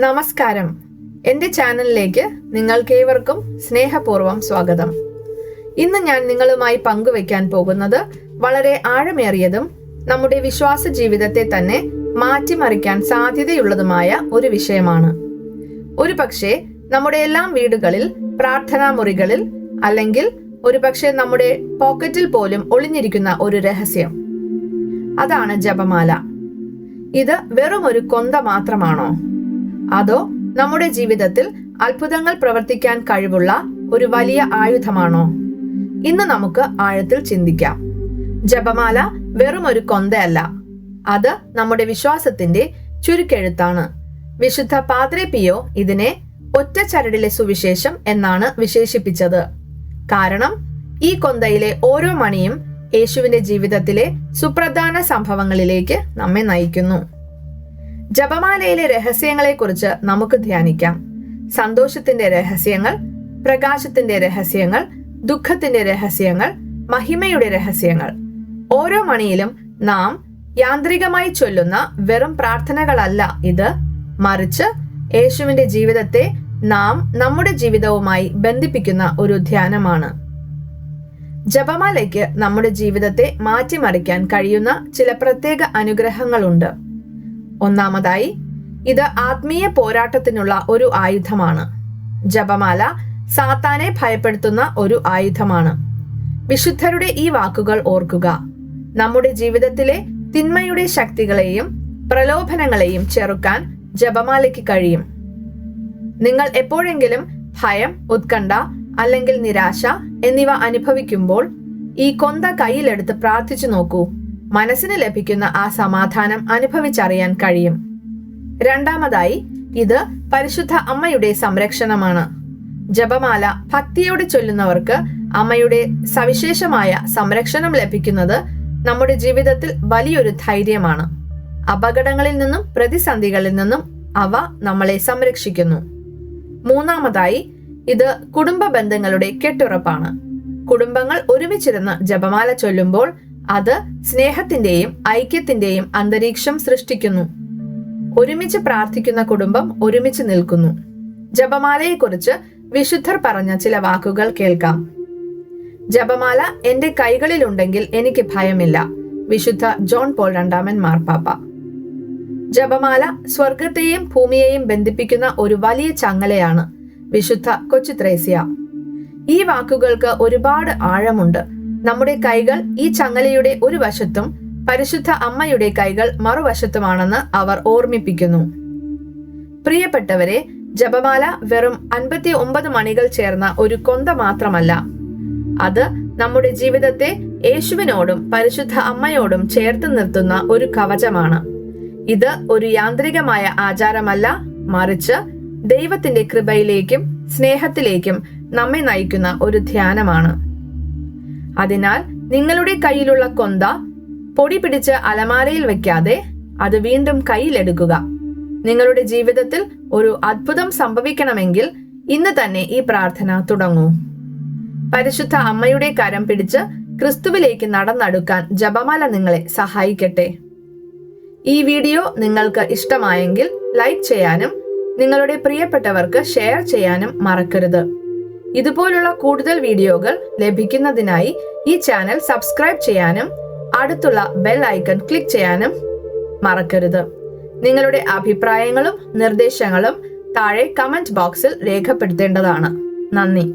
നമസ്കാരം. എൻ്റെ ചാനലിലേക്ക് നിങ്ങൾക്കേവർക്കും സ്നേഹപൂർവ്വം സ്വാഗതം. ഇന്ന് ഞാൻ നിങ്ങളുമായി പങ്കുവയ്ക്കാൻ പോകുന്നത് വളരെ ആഴമേറിയതും നമ്മുടെ വിശ്വാസ ജീവിതത്തെ തന്നെ മാറ്റിമറിക്കാൻ സാധ്യതയുള്ളതുമായ ഒരു വിഷയമാണ്. ഒരുപക്ഷെ നമ്മുടെ എല്ലാം വീടുകളിൽ, പ്രാർത്ഥനാ മുറികളിൽ, അല്ലെങ്കിൽ ഒരുപക്ഷെ നമ്മുടെ പോക്കറ്റിൽ പോലും ഒളിഞ്ഞിരിക്കുന്ന ഒരു രഹസ്യം. അതാണ് ജപമാല. ഇത് വെറും ഒരു കൊന്ത മാത്രമാണോ? അതോ നമ്മുടെ ജീവിതത്തിൽ അത്ഭുതങ്ങൾ പ്രവർത്തിക്കാൻ കഴിവുള്ള ഒരു വലിയ ആയുധമാണോ? ഇന്ന് നമുക്ക് ആഴത്തിൽ ചിന്തിക്കാം. ജപമാല വെറും ഒരു കൊന്തയല്ല, അത് നമ്മുടെ വിശ്വാസത്തിന്റെ ചുരുക്കെഴുത്താണ്. വിശുദ്ധ പാദ്രെ പിയോ ഇതിനെ ഒറ്റ ചരടിലെ സുവിശേഷം എന്നാണ് വിശേഷിപ്പിച്ചത്. കാരണം ഈ കൊന്തയിലെ ഓരോ മണിയും യേശുവിന്റെ ജീവിതത്തിലെ സുപ്രധാന സംഭവങ്ങളിലേക്ക് നമ്മെ നയിക്കുന്നു. ജപമാലയിലെ രഹസ്യങ്ങളെക്കുറിച്ച് നമുക്ക് ധ്യാനിക്കാം. സന്തോഷത്തിന്റെ രഹസ്യങ്ങൾ, പ്രകാശത്തിന്റെ രഹസ്യങ്ങൾ, ദുഃഖത്തിന്റെ രഹസ്യങ്ങൾ, മഹിമയുടെ രഹസ്യങ്ങൾ. ഓരോ മണിയിലും നാം യാന്ത്രികമായി ചൊല്ലുന്ന വെറും പ്രാർത്ഥനകളല്ല ഇത്, മറിച്ച് യേശുവിന്റെ ജീവിതത്തെ നാം നമ്മുടെ ജീവിതവുമായി ബന്ധിപ്പിക്കുന്ന ഒരു ധ്യാനമാണ്. ജപമാലയ്ക്ക് നമ്മുടെ ജീവിതത്തെ മാറ്റിമറിക്കാൻ കഴിയുന്ന ചില പ്രത്യേക അനുഗ്രഹങ്ങളുണ്ട്. ഒന്നാമതായി, ഇത് ആത്മീയ പോരാട്ടത്തിനുള്ള ഒരു ആയുധമാണ്. ജപമാല സാത്താനെ ഭയപ്പെടുത്തുന്ന ഒരു ആയുധമാണ്. വിശുദ്ധരുടെ ഈ വാക്കുകൾ ഓർക്കുക. നമ്മുടെ ജീവിതത്തിലെ തിന്മയുടെ ശക്തികളെയും പ്രലോഭനങ്ങളെയും ചെറുക്കാൻ ജപമാലയ്ക്ക് കഴിയും. നിങ്ങൾ എപ്പോഴെങ്കിലും ഭയം, ഉത്കണ്ഠ അല്ലെങ്കിൽ നിരാശ എന്നിവ അനുഭവിക്കുമ്പോൾ ഈ കൊന്ത കയ്യിലെടുത്ത് പ്രാർത്ഥിച്ചു നോക്കൂ. മനസ്സിന് ലഭിക്കുന്ന ആ സമാധാനം അനുഭവിച്ചറിയാൻ കഴിയും. രണ്ടാമതായി, ഇത് പരിശുദ്ധ അമ്മയുടെ സംരക്ഷണമാണ്. ജപമാല ഭക്തിയോടെ ചൊല്ലുന്നവർക്ക് അമ്മയുടെ സവിശേഷമായ സംരക്ഷണം ലഭിക്കുന്നത് നമ്മുടെ ജീവിതത്തിൽ വലിയൊരു ധൈര്യമാണ്. അപകടങ്ങളിൽ നിന്നും പ്രതിസന്ധികളിൽ നിന്നും അവ നമ്മളെ സംരക്ഷിക്കുന്നു. മൂന്നാമതായി, ഇത് കുടുംബ ബന്ധങ്ങളുടെ കെട്ടുറപ്പാണ്. കുടുംബങ്ങൾ ഒരുമിച്ചിരുന്ന് ജപമാല ചൊല്ലുമ്പോൾ അത് സ്നേഹത്തിന്റെയും ഐക്യത്തിന്റെയും അന്തരീക്ഷം സൃഷ്ടിക്കുന്നു. ഒരുമിച്ച് പ്രാർത്ഥിക്കുന്ന കുടുംബം ഒരുമിച്ച് നിൽക്കുന്നു. ജപമാലയെക്കുറിച്ച് വിശുദ്ധർ പറഞ്ഞ ചില വാക്കുകൾ കേൾക്കാം. ജപമാല എന്റെ കൈകളിലുണ്ടെങ്കിൽ എനിക്ക് ഭയമില്ല. വിശുദ്ധ ജോൺ പോൾ രണ്ടാമൻ മാർപ്പാപ്പ. ജപമാല സ്വർഗത്തെയും ഭൂമിയെയും ബന്ധിപ്പിക്കുന്ന ഒരു വലിയ ചങ്ങലയാണ്. വിശുദ്ധ കൊച്ചു ത്രേസ്യ. ഈ വാക്കുകൾക്ക് ഒരുപാട് ആഴമുണ്ട്. നമ്മുടെ കൈകൾ ഈ ചങ്ങലയുടെ ഒരു വശത്തും പരിശുദ്ധ അമ്മയുടെ കൈകൾ മറുവശത്തുമാണെന്ന് അവർ ഓർമ്മിപ്പിക്കുന്നു. പ്രിയപ്പെട്ടവരെ, ജപമാല വെറും 59 മണികൾ ചേർന്ന ഒരു കൊന്ത മാത്രമല്ല. അത് നമ്മുടെ ജീവിതത്തെ യേശുവിനോടും പരിശുദ്ധ അമ്മയോടും ചേർത്ത് നിർത്തുന്ന ഒരു കവചമാണ്. ഇത് ഒരു യാന്ത്രികമായ ആചാരമല്ല, മറിച്ച് ദൈവത്തിന്റെ കൃപയിലേക്കും സ്നേഹത്തിലേക്കും നമ്മെ നയിക്കുന്ന ഒരു ധ്യാനമാണ്. അതിനാൽ നിങ്ങളുടെ കയ്യിലുള്ള കൊന്ത പൊടി പിടിച്ച് അലമാരയിൽ വെക്കാതെ അത് വീണ്ടും കയ്യിലെടുക്കുക. നിങ്ങളുടെ ജീവിതത്തിൽ ഒരു അത്ഭുതം സംഭവിക്കണമെങ്കിൽ ഇന്ന് തന്നെ ഈ പ്രാർത്ഥന തുടങ്ങൂ. പരിശുദ്ധ അമ്മയുടെ കരം പിടിച്ച് ക്രിസ്തുവിലേക്ക് നടന്നടുക്കാൻ ജപമാല നിങ്ങളെ സഹായിക്കട്ടെ. ഈ വീഡിയോ നിങ്ങൾക്ക് ഇഷ്ടമായെങ്കിൽ ലൈക്ക് ചെയ്യാനും നിങ്ങളുടെ പ്രിയപ്പെട്ടവർക്ക് ഷെയർ ചെയ്യാനും മറക്കരുത്. ഇതുപോലുള്ള കൂടുതൽ വീഡിയോകൾ ലഭിക്കുന്നതിനായി ഈ ചാനൽ സബ്സ്ക്രൈബ് ചെയ്യാനും അടുത്തുള്ള ബെൽ ഐക്കൺ ക്ലിക്ക് ചെയ്യാനും മറക്കരുത്. നിങ്ങളുടെ അഭിപ്രായങ്ങളും നിർദ്ദേശങ്ങളും താഴെ കമന്റ് ബോക്സിൽ രേഖപ്പെടുത്തേണ്ടതാണ്. നന്ദി.